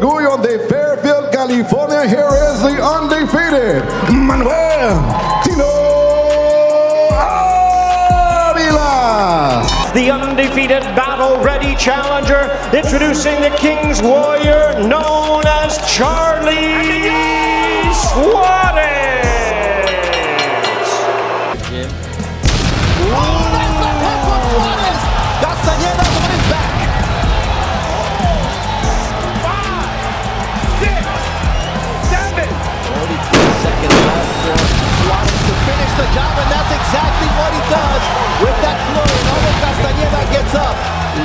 Tuyo de Fairfield, California. Here is the undefeated Manuel Tino Avila. The undefeated battle-ready challenger, introducing the King's Warrior, known as Charlie Suarez. Castañeda on his back. 5, 6, 7. 42 seconds left for Suarez to finish the job, and that's exactly what he does with that flurry. Although Castañeda gets up,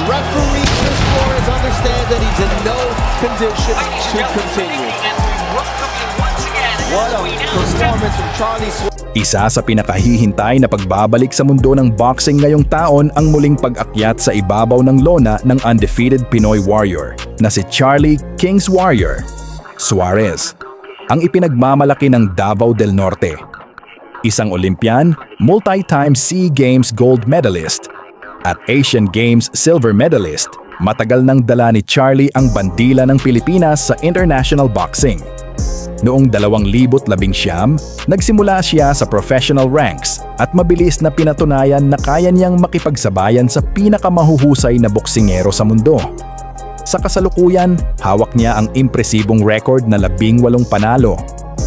referee Chris Flores understands that he's in no condition to continue. What a performance from Charlie Suarez. Isa sa pinakahihintay na pagbabalik sa mundo ng boxing ngayong taon ang muling pag-akyat sa ibabaw ng lona ng undefeated Pinoy Warrior na si Charlie Kings Warrior Suarez, ang ipinagmamalaki ng Davao del Norte. Isang Olympian, multi-time SEA Games gold medalist at Asian Games silver medalist, matagal nang dala ni Charlie ang bandila ng Pilipinas sa international boxing. Noong 2019, nagsimula siya sa professional ranks at mabilis na pinatunayan na kaya niyang makipagsabayan sa pinakamahuhusay na boksingero sa mundo. Sa kasalukuyan, hawak niya ang impresibong record na 18 panalo,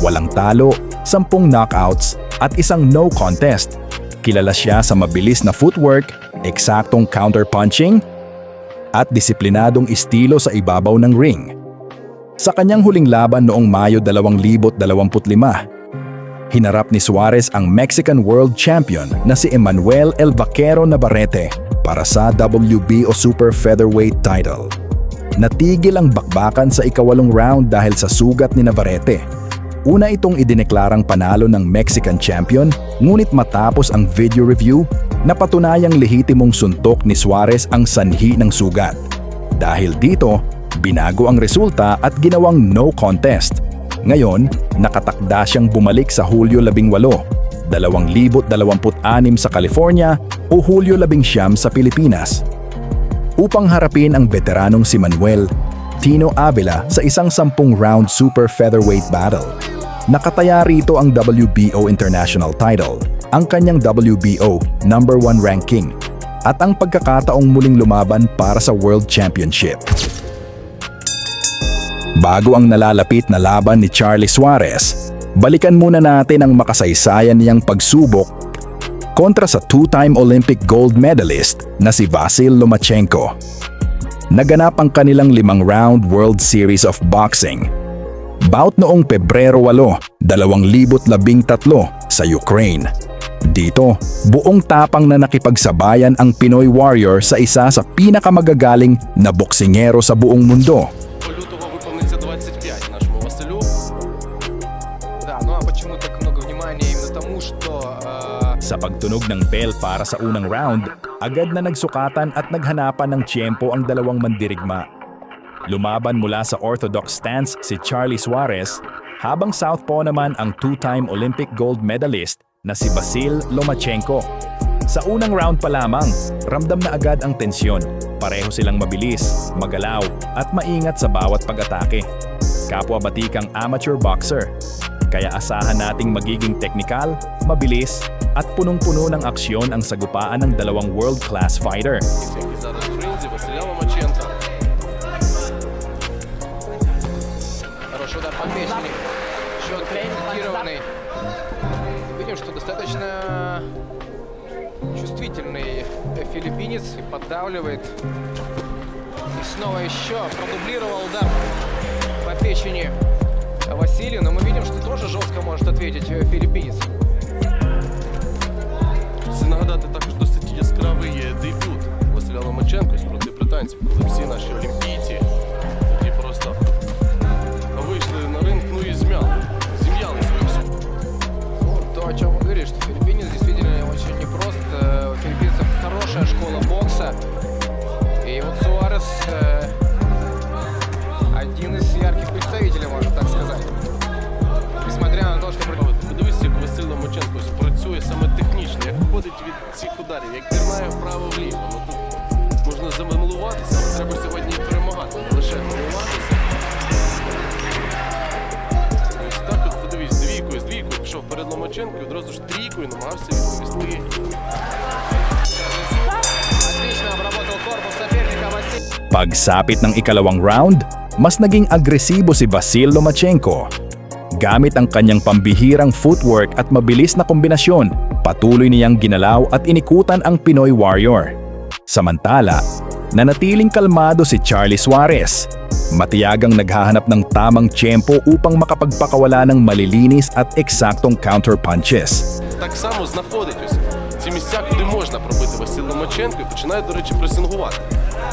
8 talo, 10 knockouts at 1 no contest. Kilala siya sa mabilis na footwork, eksaktong counter-punching at disiplinadong estilo sa ibabaw ng ring. Sa kanyang huling laban noong Mayo 2025, hinarap ni Suarez ang Mexican World Champion na si Emmanuel El Vaquero Navarrete para sa WBO Super Featherweight title. Natigil ang bakbakan sa ika-8 round dahil sa sugat ni Navarrete. Una itong idineklarang panalo ng Mexican champion, ngunit matapos ang video review, napatunayang lehitimong suntok ni Suarez ang sanhi ng sugat. Dahil dito, binago ang resulta at ginawang no contest. Ngayon, nakatakda siyang bumalik sa Hulyo 18, 2026 sa California o Hulyo 19 sa Pilipinas, upang harapin ang veteranong si Manuel Tino Avila sa isang 10-round super featherweight battle. Nakataya rito ang WBO International title, ang kanyang WBO number 1 ranking, at ang pagkakataong muling lumaban para sa World Championship. Bago ang nalalapit na laban ni Charlie Suarez, balikan muna natin ang makasaysayan niyang pagsubok kontra sa 2-time Olympic gold medalist na si Vasil Lomachenko. Naganap ang kanilang 5-round World Series of Boxing bout noong Pebrero 8, 2013 sa Ukraine. Dito, buong tapang na nakipagsabayan ang Pinoy Warrior sa isa sa pinakamagagaling na boksingero sa buong mundo. Sa pagtunog ng bell para sa unang round, agad na nagsukatan at naghanapan ng tiyempo ang dalawang mandirigma. Lumaban mula sa orthodox stance si Charlie Suarez, habang southpaw naman ang 2-time Olympic gold medalist na si Vasil Lomachenko. Sa unang round pa lamang, ramdam na agad ang tensyon. Pareho silang mabilis, magalaw at maingat sa bawat pag-atake. Kapwa-batikang amateur boxer. Kaya asahan nating magiging teknikal, mabilis, at punong-puno ng aksyon ang sagupaan ng dalawang world-class fighter. Видим, что достаточно чувствительный филиппинец и поддавливает. И снова еще продублировал удар по печени Василию, но мы видим, что тоже жестко может ответить филиппинец. Це нагадати також досить яскравий дебют Василя Ломаченка проти британців, коли всі наші олімпійці тоді просто вийшли на ринг, ну і зм'яли своїх суд. То, о чем вы говорите, что филиппинец действительно очень непрост. У филиппинцев хорошая школа бокса. И вот Суарес один из ярких представителей, можно так сказать. Несмотря на то, что... Подивіться, як Василь Ломаченко працює саме технічно, як виходить від цих ударів, як пірнає вправо-вліво. Ну, тут можна замилуватися, але треба сьогодні і перемагати, не лише милуватися. Ломаченко і намагався відповісти. Отлично обработал корпус соперника Василий. Pagsapit ng ikalawang round, mas naging agresibo si Vasil Lomachenko. Gamit ang kanyang pambihirang footwork at mabilis na kombinasyon, patuloy niyang ginalaw at inikutan ang Pinoy Warrior. Samantala, nanatiling kalmado si Charlie Suarez. Matiyagang naghahanap ng tamang tiyempo upang makapagpakawala ng malilinis at eksaktong counter punches. Так само знаходить ось ці місця, куди можна пробити Василь Ломаченко і починає, до речі, пресингувати.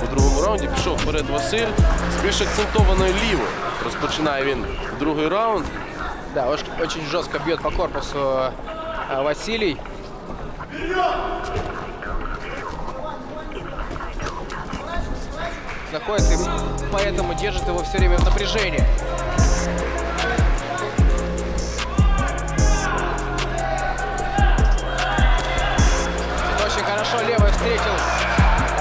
У другому раунді пішов вперед Василь з більш акцентованою лівою. Розпочинає він другий раунд. Да, очень жестко бьет по корпусу Василий. Находится, и поэтому держит его все время в напряжении. Очень хорошо левой встретил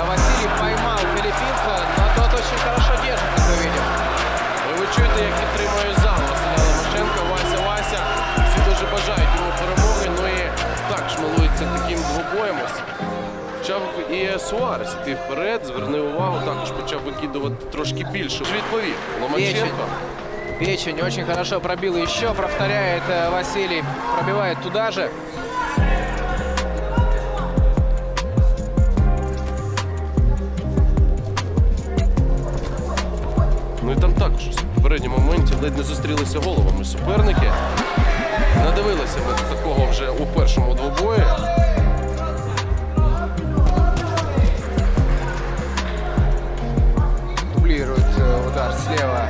Василий, поймал филиппинца, но тот очень хорошо держит, как мы видим. І ви чуєте, як підтримує зал Василя Ломаченка. Вася. Всі дуже бажають йому перемоги, ну і так шмалується таким двобоєм. Почав і Суарес іти вперед, зверни увагу, також почав викидувати трошки більше. Відповів Ломаченко. Печень очень хорошо пробил. Еще повторяет Василий. Пробивает туда же. Ну і там також в попередньому моменті ледь не зустрілися головами суперники. Надивилися ми такого вже у першому двобої. Дублирует удар слева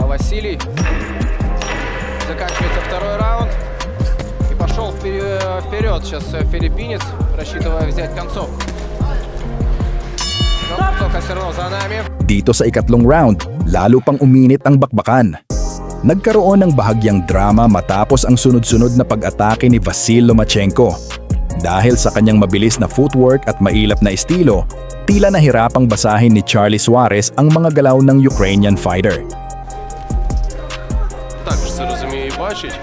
Василий. Заканчивается второй раунд. И пошел вперед сейчас филиппинец, рассчитывая взять концовку. Но концовка все равно за нами. Dito sa ikatlong round, lalo pang uminit ang bakbakan. Nagkaroon ng bahagyang drama matapos ang sunod-sunod na pag-atake ni Vasil Lomachenko. Dahil sa kanyang mabilis na footwork at mailap na estilo, tila nahirapang basahin ni Charlie Suarez ang mga galaw ng Ukrainian fighter. Також це розуміє і бачить.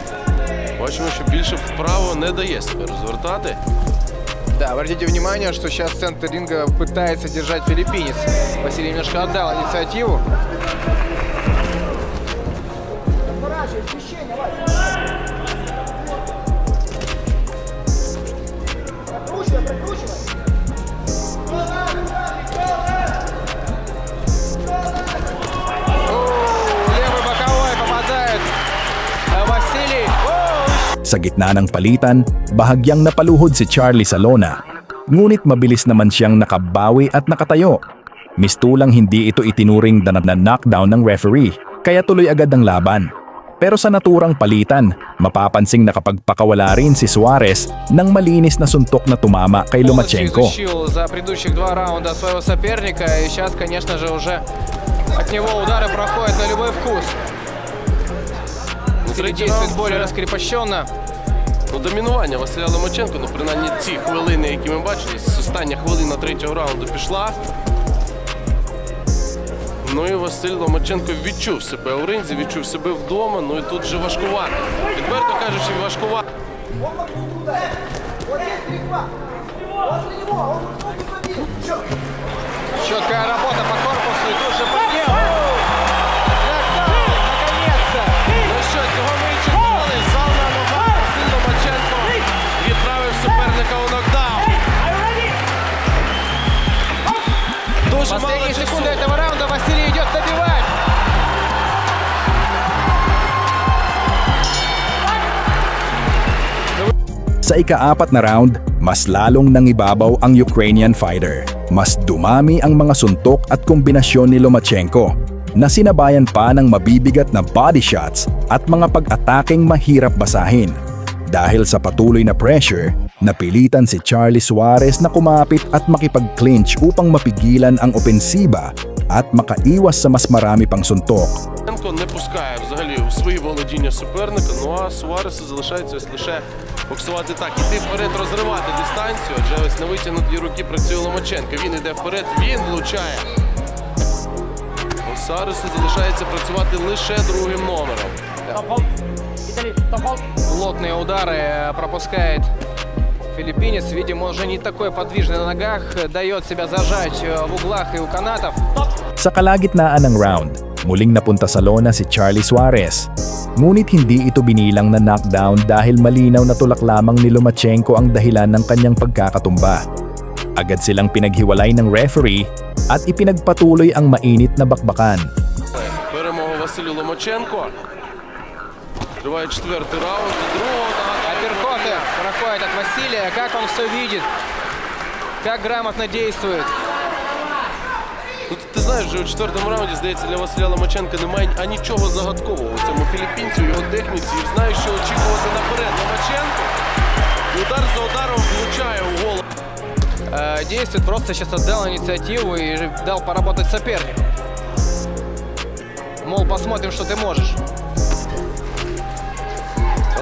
Бачимо, що більше вправо не дає себе розвертати. Да, обратите внимание, что сейчас центр ринга пытается держать филиппинец. Василий немножко отдал инициативу. Левый боковой попадает Василий. Sa gitna ng palitan, bahagyang napaluhod si Charlie sa lona. Ngunit mabilis naman siyang nakabawi at nakatayo. Mistulang hindi ito itinuring na knockdown ng referee, kaya tuloy agad ang laban. Pero sa naturang palitan, mapapansing nakapagpakawala rin si Suarez ng malinis na suntok na tumama kay Полностью Lomachenko. изучил за предыдущих два раунда своего соперника, и сейчас, конечно же, уже от него удары проходят на любой вкус. Василий действует более раскрепощенно. Ну, домінування Василя Ломаченко, ну принаймні ці хвилини, які ми бачили, остання хвилина третього раунду пішла. Ну і Василь Ломаченко відчув себе у ринзі, відчув себе вдома, ну і тут же важкувато. Відверто кажучи, важкувато. Четкая работа по корпусу и тут же подъем. Нокдаун, наконец-то! Ну що, цього ми і чекали. Зал на ногах, Василь Ломаченко відправив суперника у нокдаун. Дуже мало Последние часу. секунды этого раунда Василий идет добивать. Sa ika-4 na round, mas lalong nangibabaw ang Ukrainian fighter. Mas dumami ang mga suntok at kombinasyon ni Lomachenko na sinabayan pa ng mabibigat na body shots at mga pag-ataking mahirap basahin. Dahil sa patuloy na pressure, napilitan si Charlie Suarez na kumapit at makipag-clinch upang mapigilan ang opensiba at makaiwas sa mas marami pang suntok. Ломаченко не пускає взагалі у свої володіння суперника, ну а Суаресу залишається ось лише боксувати так, іти вперед, розривати дистанцію, адже ось на витягнутій руки працює Ломаченко. Він йде вперед, він влучає. У Суаресу залишається працювати лише другим номером. Плотные удары пропускает Филиппинец, видимо, уже не такой подвижный на ногах, дает себя зажать в углах и у канатов. Sa kalagitnaan ng round, muling napunta sa lona si Charlie Suarez. Ngunit hindi ito binilang na knockdown dahil malinaw na tulak lamang ni Lomachenko ang dahilan ng kanyang pagkakatumba. Agad silang pinaghiwalay ng referee at ipinagpatuloy ang mainit na bakbakan. Перемога Василю Ломаченко. Триває 4-й раунд. До другого Апперкоты проходят от Василия, как он все видит, как грамотно действует. Ну, ти знаєш, вже у 4-му раунді, здається, для Василя Ломаченка немає нічого загадкового у цьому філіппінцю, його техніці. І знає, що очікувати наперед. Ломаченко удар за ударом влучає у голову. Действует, просто сейчас отдал инициативу и дал поработать сопернику. Мол, посмотрим, что ты можешь.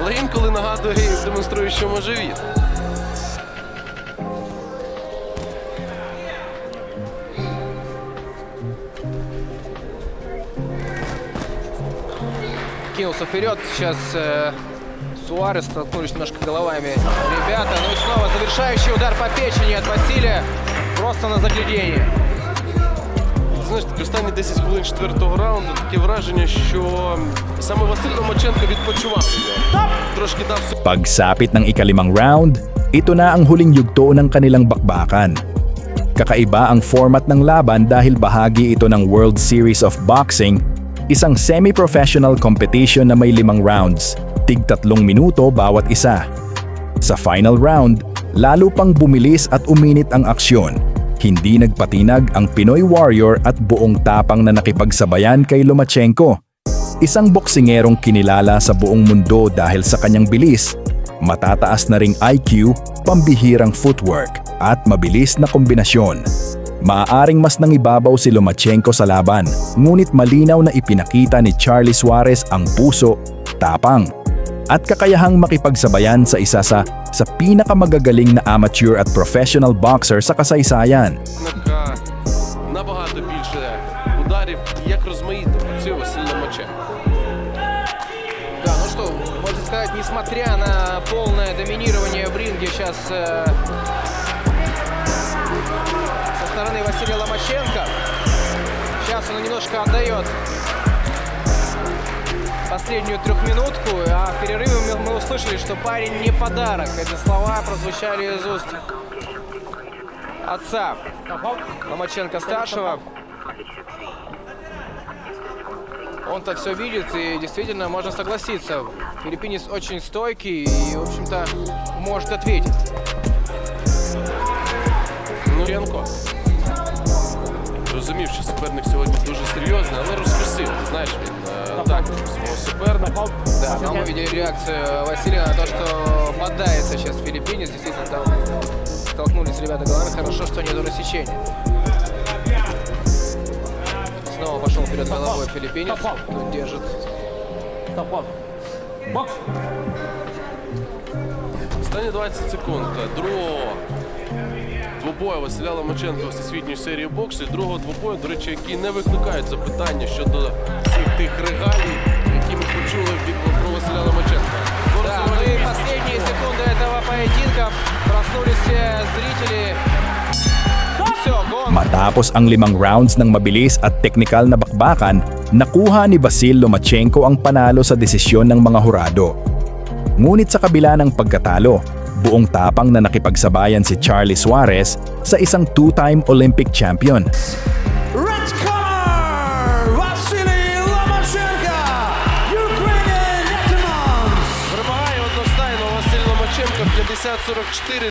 Але інколи нагадує і демонструє, що може він. Кинулся вперед, сейчас Суарес столкнулись немножко головами ребята. Ну и снова завершающий удар по печени от Василия. Просто на заглядение. Знаєш, такі останні 10 хвилин 4-го раунду таке враження, що саме Василь Ломаченко відпочивав. Трошки дав Pagsapit ng ikalimang round, ito na ang huling yugto ng kanilang bakbakan. Kakaiba ang format ng laban dahil bahagi ito ng World Series of Boxing, isang semi-professional competition na may 5 rounds, tig 3 minuto bawat isa. Sa final round, lalo pang bumilis at uminit ang aksyon. Hindi nagpatinag ang Pinoy Warrior at buong tapang na nakipagsabayan kay Lomachenko. Isang boksingerong kinilala sa buong mundo dahil sa kanyang bilis, matataas na ring IQ, pambihirang footwork at mabilis na kombinasyon. Maaaring mas nangibabaw si Lomachenko sa laban, ngunit malinaw na ipinakita ni Charlie Suarez ang puso, tapang, at kakayahang makipagsabayan sa isa sa pinakamagagaling na amateur at professional boxer sa kasaysayan. Набагато більше ударів, як розмаїто працює Василь Ломаченко. Да, ну что, можно сказать, несмотря на полное доминирование в ринге сейчас со стороны Василия Ломаченко, сейчас он немножко отдает последнюю трехминутку, а в перерыве мы услышали, что парень не подарок. Эти слова прозвучали из уст отца Ломаченко-старшего. Он-то все видит, и действительно можно согласиться. Филиппинец очень стойкий и, в общем-то, может ответить. Ломаченко розумів, що суперник сьогодні дуже серйозний, але розкусив. Ти знаєш, він так свого суперника. Да, но мы видели реакцию Василия на то, что поддается сейчас филиппинец. Действительно, там столкнулись ребята головами. Хорошо, что нету рассечения. Снова пошел вперед головой филиппинец. Тут держит. Останні 20 секунд другого двобою Василя Ломаченка у всесвітній серії боксу. Другого двобою, до речі, які не викликають запитання щодо всіх тих регалій, які ми почули про Василя Ломаченка. Да, ну и последние секунды этого поединка проснулись зрители. Все, гон. Matapos ang 5 rounds ng mabilis at teknikal na bakbakan, nakuha ni Vasil Lomachenko ang panalo sa desisyon ng mga hurado. Ngunit sa kabila ng pagkatalo, buong tapang na nakipagsabayan si Charlie Suarez sa isang 2-time Olympic champion. Red corner, Vasily Lomachenko, Ukrainian Veterans. Перемагає одностайно Василь Ломаченко 50-44.